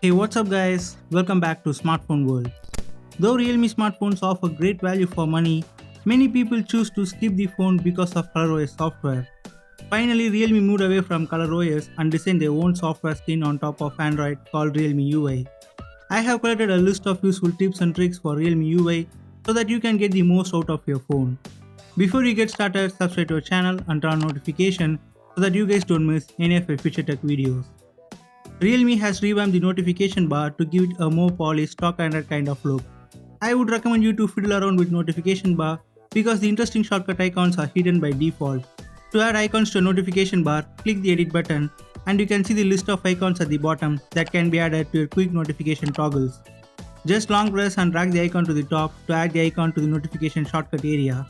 Hey, what's up, guys? Welcome back to Smartphone World. Though Realme smartphones offer great value for money, many people choose to skip the phone because of ColorOS software. Finally, Realme moved away from ColorOS and designed their own software skin on top of Android called Realme UI. I have collected a list of useful tips and tricks for Realme UI so that you can get the most out of your phone. Before you get started, subscribe to our channel and turn on notification so that you guys don't miss any of our future tech videos. Realme has revamped the notification bar to give it a more polished stock Android kind of look. I would recommend you to fiddle around with notification bar because the interesting shortcut icons are hidden by default. To add icons to a notification bar, click the edit button and you can see the list of icons at the bottom that can be added to your quick notification toggles. Just long press and drag the icon to the top to add the icon to the notification shortcut area.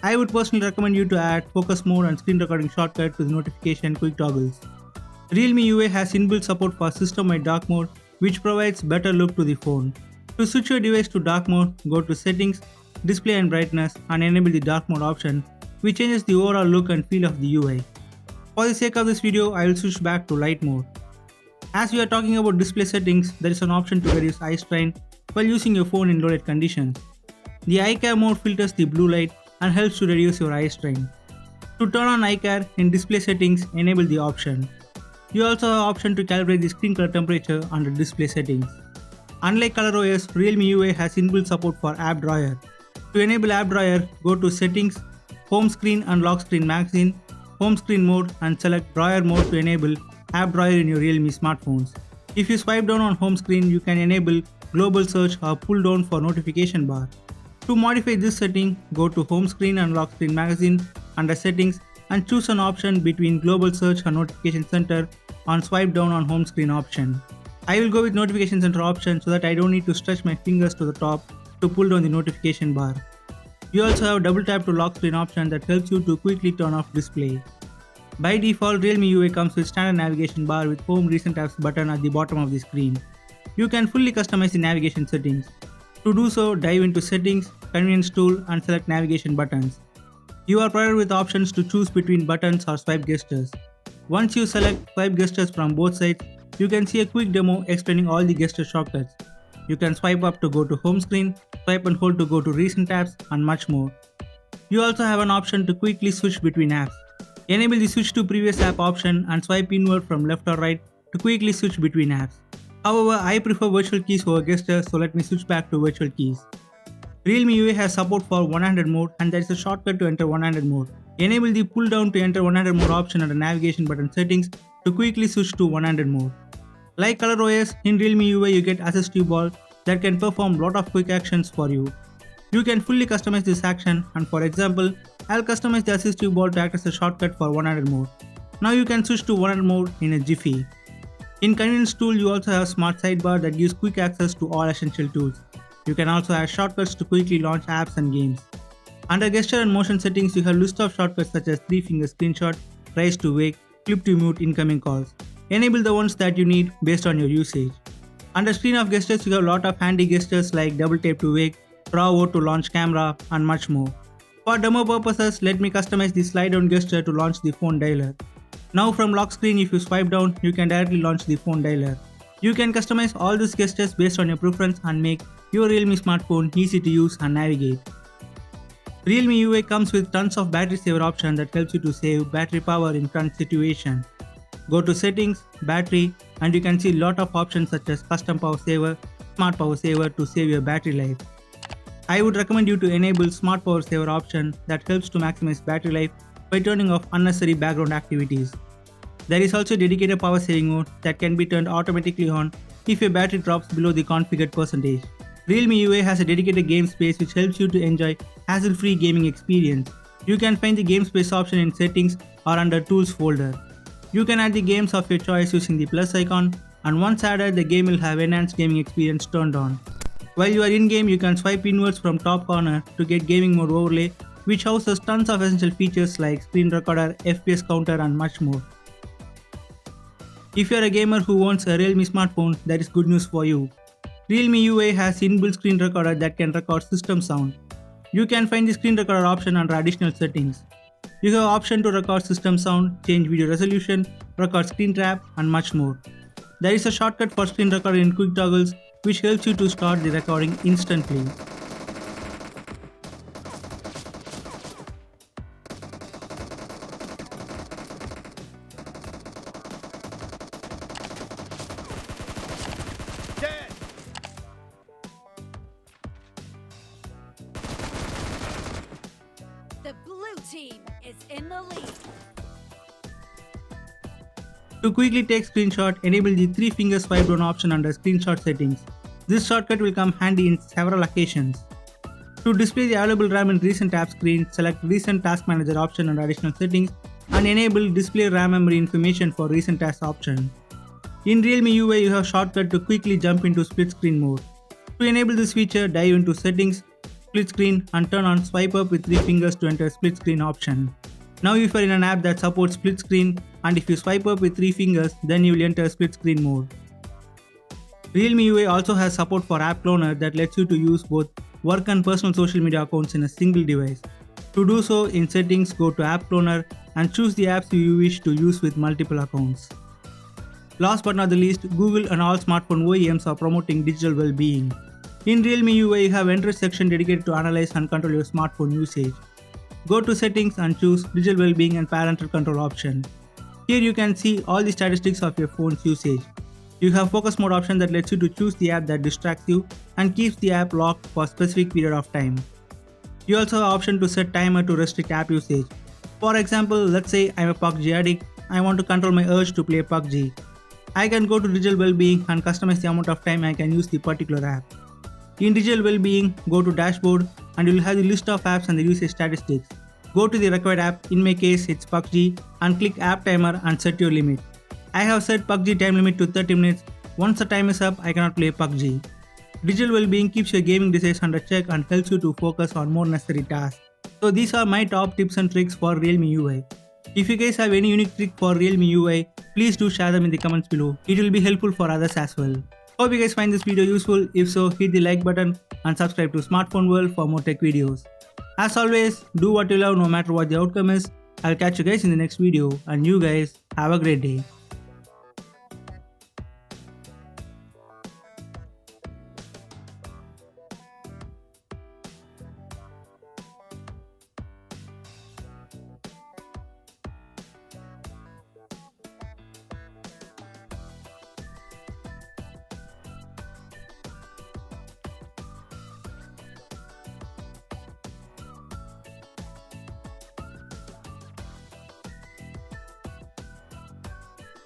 I would personally recommend you to add focus mode and screen recording shortcut to the notification quick toggles. Realme UI has inbuilt support for system-wide dark mode, which provides better look to the phone. To switch your device to dark mode, go to Settings, Display and Brightness and enable the dark mode option, which changes the overall look and feel of the UI. For the sake of this video, I will switch back to light mode. As we are talking about display settings, there is an option to reduce eye strain while using your phone in low light conditions. The eye care mode filters the blue light and helps to reduce your eye strain. To turn on eye care in display settings, enable the option. You also have option to calibrate the screen color temperature under display settings. Unlike ColorOS, Realme UI has inbuilt support for App Drawer. To enable App Drawer, go to Settings, Home Screen and Lock Screen Magazine, Home Screen mode and select Drawer mode to enable App Drawer in your Realme smartphones. If you swipe down on home screen, you can enable Global Search or pull down for notification bar. To modify this setting, go to Home Screen and Lock Screen Magazine under Settings and choose an option between Global Search or Notification Center and swipe down on home screen option. I will go with notification center option so that I don't need to stretch my fingers to the top to pull down the notification bar. You also have double tap to lock screen option that helps you to quickly turn off display. By default, Realme UI comes with standard navigation bar with home recent apps button at the bottom of the screen. You can fully customize the navigation settings. To do so, dive into settings, convenience tool and select navigation buttons. You are provided with options to choose between buttons or swipe gestures. Once you select swipe gestures from both sides, you can see a quick demo explaining all the gesture shortcuts. You can swipe up to go to home screen, swipe and hold to go to recent apps and much more. You also have an option to quickly switch between apps. Enable the switch to previous app option and swipe inward from left or right to quickly switch between apps. However, I prefer virtual keys over gestures, so let me switch back to virtual keys. Realme UI has support for one-handed mode and there is a shortcut to enter one-handed mode. Enable the pull down to enter one-handed mode option under navigation button settings to quickly switch to one-handed mode. Like ColorOS, in Realme UI you get assistive ball that can perform lot of quick actions for you. You can fully customize this action and for example, I'll customize the assistive ball to act as a shortcut for one-handed mode. Now you can switch to one-handed mode in a jiffy. In convenience tool you also have smart sidebar that gives quick access to all essential tools. You can also add shortcuts to quickly launch apps and games. Under gesture and motion settings, you have list of shortcuts such as 3-finger screenshot, raise to wake, clip to mute incoming calls. Enable the ones that you need based on your usage. Under screen of gestures, you have a lot of handy gestures like double tap to wake, draw out to launch camera, and much more. For demo purposes, let me customize the slide down gesture to launch the phone dialer. Now from lock screen, if you swipe down, you can directly launch the phone dialer. You can customize all these gestures based on your preference and make your Realme smartphone easy to use and navigate. Realme UI comes with tons of battery saver option that helps you to save battery power in current situation. Go to settings, battery and you can see lot of options such as custom power saver, smart power saver to save your battery life. I would recommend you to enable smart power saver option that helps to maximize battery life by turning off unnecessary background activities. There is also a dedicated power saving mode that can be turned automatically on if your battery drops below the configured percentage. Realme UI has a dedicated game space which helps you to enjoy hassle-free gaming experience. You can find the game space option in settings or under tools folder. You can add the games of your choice using the plus icon and once added the game will have enhanced gaming experience turned on. While you are in game you can swipe inwards from top corner to get gaming mode overlay which houses tons of essential features like screen recorder, FPS counter and much more. If you are a gamer who owns a Realme smartphone, that is good news for you. Realme UI has inbuilt screen recorder that can record system sound. You can find the screen recorder option under additional settings. You have option to record system sound, change video resolution, record screen trap and much more. There is a shortcut for screen recording in Quick Toggles which helps you to start the recording instantly. The blue team is in the lead. To quickly take screenshot, enable the 3-finger swipe down option under screenshot settings. This shortcut will come handy in several occasions. To display the available RAM in recent tab screen, select recent task manager option under additional settings and enable display RAM memory information for recent task option. In Realme UI, you have shortcut to quickly jump into split screen mode. To enable this feature, dive into settings, split screen and turn on swipe up with 3 fingers to enter split screen option. Now if you are in an app that supports split screen and if you swipe up with 3 fingers, then you will enter split screen mode. Realme UI also has support for app cloner that lets you to use both work and personal social media accounts in a single device. To do so, in settings go to app cloner and choose the apps you wish to use with multiple accounts. Last but not the least, Google and all smartphone OEMs are promoting digital well-being. In Realme UI, you have interest section dedicated to analyze and control your smartphone usage. Go to settings and choose digital well-being and parental control option. Here you can see all the statistics of your phone's usage. You have focus mode option that lets you to choose the app that distracts you and keeps the app locked for a specific period of time. You also have option to set timer to restrict app usage. For example, let's say I'm a PUBG addict, I want to control my urge to play PUBG. I can go to digital well-being and customize the amount of time I can use the particular app. In digital well-being, go to dashboard and you will have the list of apps and the usage statistics. Go to the required app, in my case it's PUBG, and click app timer and set your limit. I have set PUBG time limit to 30 minutes. Once the time is up, I cannot play PUBG. Digital well-being keeps your gaming desires under check and helps you to focus on more necessary tasks. So these are my top tips and tricks for Realme UI. If you guys have any unique trick for Realme UI, please do share them in the comments below. It will be helpful for others as well. Hope you guys find this video useful. If so, hit the like button and subscribe to Smartphone World for more tech videos. As always, do what you love no matter what the outcome is. I'll catch you guys in the next video and you guys have a great day.